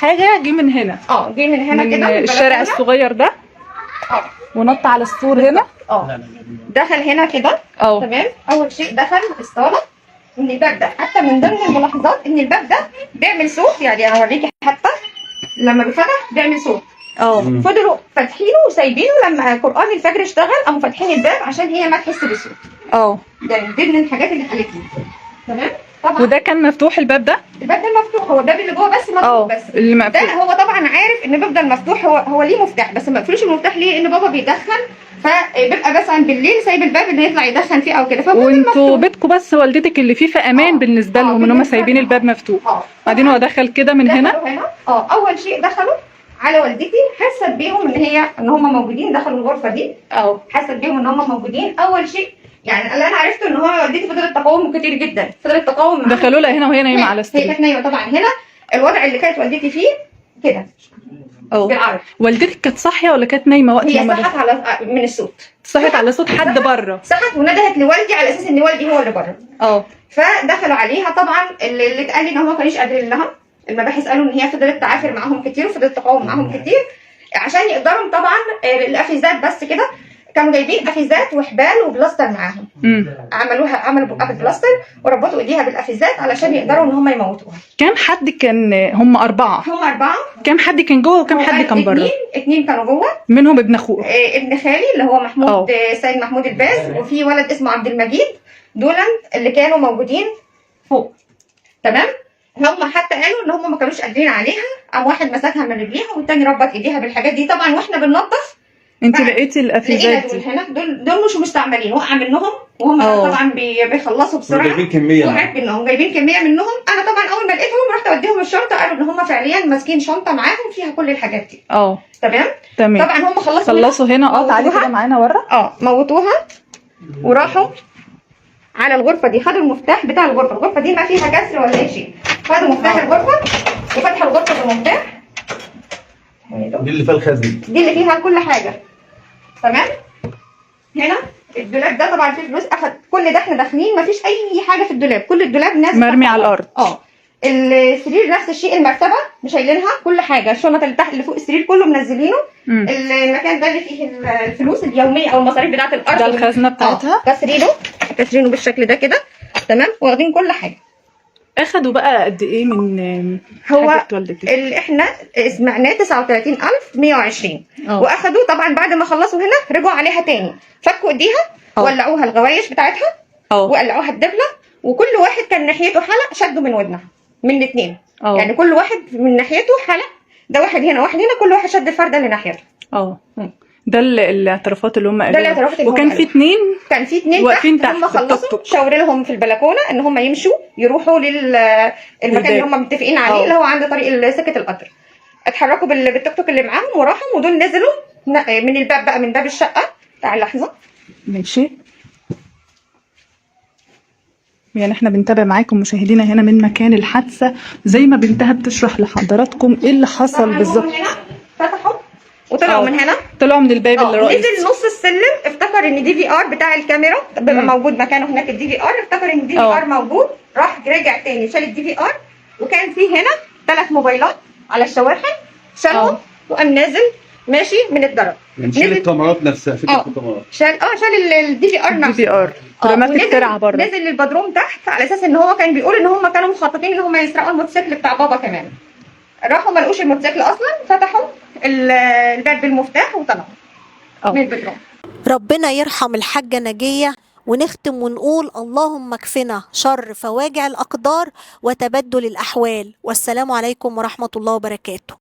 حاجه جه من هنا، جه من هنا كده من الشارع الصغير ده، ونط على السور هنا، دخل هنا كده. تمام. اول شيء دخل الصاله. ان الباب ده حتى من ضمن الملاحظات ان الباب ده بيعمل صوت، يعني انا اوريكي حتى لما بيفتح بيعمل صوت. فضلوا فاتحينه وسايبينه، لما قرآن الفجر اشتغل قاموا فاتحين الباب عشان هي ما تحس بالصوت. يعني دي من الحاجات اللي قالت لي. تمام. طبعا وده كان مفتوح الباب ده؟ الباب ده مفتوح، هو الباب اللي جوه بس مفتوح بس. اللي مقفول. ده هو طبعا عارف ان الباب ده المفتوح، هو ليه مفتاح بس ما قفلوش المفتاح ليه؟ لان بابا بيدخن، فبيبقى مثلا بالليل سايب الباب اللي يطلع يدخن فيه او كده. وانتوا بيتكم بس والدتك اللي فيه في امان بالنسبه لهم ان هم سايبين الباب مفتوح. بعدين هو دخل كده من هنا. اول شيء دخلوا على والدتي، حست بيهم ان هم موجودين، دخلوا الغرفه دي. حست بيهم ان هم موجودين. اول شيء يعني اللي انا عرفته ان هو والدتي فضلت تقاوم كتير جدا، فضلت تقاوم. دخلوا لها هنا وهي نايمه على السرير. هي كانت نايمه طبعا هنا. الوضع اللي كانت والدتي فيه كده بالعرض. والدتك كانت صاحيه ولا كانت نايمه وقت هي صحت على من الصوت، صحت على صوت حد بره، صحت وندهت لوالدي على اساس ان والدي هو اللي بره. فدخلوا عليها. طبعا اللي اتقال لي ان هم ما كانوش قادرين لها. المباحث قالوا ان هي فضلت تعافر معاهم كتير وفضلت تقاوم معاهم كتير عشان يقدروا طبعا الافيزات بس كده. كانوا جايبين افيزات وحبال وبلاستر معاهم. عملوا بقى بالبلاستر وربطوا ايديها بالافيزات علشان يقدروا ان هم يموتوها. كام حد كان؟ هم أربعة. كام حد كان جوه وكام حد كان بره؟ اتنين كانوا جوه، منهم ابن اخوه. ابن خالي اللي هو محمود، سيد محمود الباز، وفي ولد اسمه عبد المجيد. دول اللي كانوا موجودين فوق. تمام. هم حتى قالوا ان هم ما كانوش قادرين عليها، قام واحد مسكها من رجليها والتاني ربط ايديها بالحاجات دي. طبعا واحنا بننظف انت لقيتي الافيزات دي هنا. دول مش مستعملين، وقع منهم وهم طبعا بيخلصوا بسرعه. جايبين كميه، وعرف انهم جايبين كميه منهم. انا طبعا اول ما لقيتهم رحت اوديهم الشرطه، قالوا ان هم فعليا ماسكين شنطه معاهم فيها كل الحاجات دي. تمام. طبعا هم خلصوا هنا. تعالي كده معانا ورا. موتوها وراحوا على الغرفه دي، خدوا المفتاح بتاع الغرفه دي ما فيها كسر ولا اي شيء. خدوا مفتاح الغرفه وفتحوا الغرفه بالمفتاح. دي اللي فيها الخزن، دي اللي فيها كل حاجه. تمام. هنا الدولاب ده طبعا فيه فلوس. اخد كل ده، احنا داخلين مفيش اي حاجه في الدولاب، كل الدولاب نازل مرمي على الارض. السرير نفس الشيء، المرتبه مش شايلينها، كل حاجه، الشنط اللي تحت اللي فوق السرير كله منزلينه. المكان ده اللي فيه الفلوس اليوميه او المصاريف بتاعه الارض، ده الخزنه بتاعتها. كسرينه بالشكل ده كده. تمام. واخدين كل حاجه. اخدوا بقى قد ايه من حاجه والدتك؟ اللي احنا سمعناه 39,120. واخدوا طبعا بعد ما خلصوا هنا رجعوا عليها تاني، فكوا ايديها، ولعوها الغوايش بتاعتها، وقلعوها الدبله، وكل واحد كان ناحيته حلق شدوا من ودنها من الاثنين. يعني كل واحد من ناحيته حلق، ده واحد هنا واحد هنا، كل واحد شد الفرده اللي ناحيته. ده الاعترافات اللي هم قالوها. ده الاعترافات اللي وكان في اتنين واقفين تحت. هم خلصوا شاور لهم في البلكونه ان هم يمشوا يروحوا للمكان اللي هم متفقين عليه، اللي هو عند طريق سكه القطر. اتحركوا بالتوك توك اللي معاهم وراحوا، ودول نزلوا من الباب بقى، من باب الشقه. تعال لحظه. ماشي. يعني احنا بنتابع معاكم مشاهدينا هنا من مكان الحادثه، زي ما بنتها بتشرح لحضراتكم ايه اللي حصل بالظبط. فتحوا وطلعوا من هنا، طلعوا من الباب الرئيسي. نزل نص السلم، افتكر ان DVR بتاع الكاميرا بيبقى موجود مكانه هناك. DVR افتكر ان DVR موجود، راح رجع تاني شال DVR. وكان في هنا 3 موبايلات على الشواحن، شالهم وقام نازل ماشي من الدرج. يعني شال الكاميرات نفسها، فكره الكاميرات. شال DVR نفسه. رمات الترعه بره. نزل للبدروم تحت على اساس ان هو كان بيقول ان هم كانوا مخططين ان هم يسرقوا الموتوسيكل بتاع بابا كمان. راحوا ما لقوش الموتوسيكل اصلا، فتحوا الباب بالمفتاح وطلعوا من البدروم. ربنا يرحم الحاجة نجية، ونختم ونقول اللهم اكفنا شر فواجع الأقدار وتبدل الأحوال، والسلام عليكم ورحمة الله وبركاته.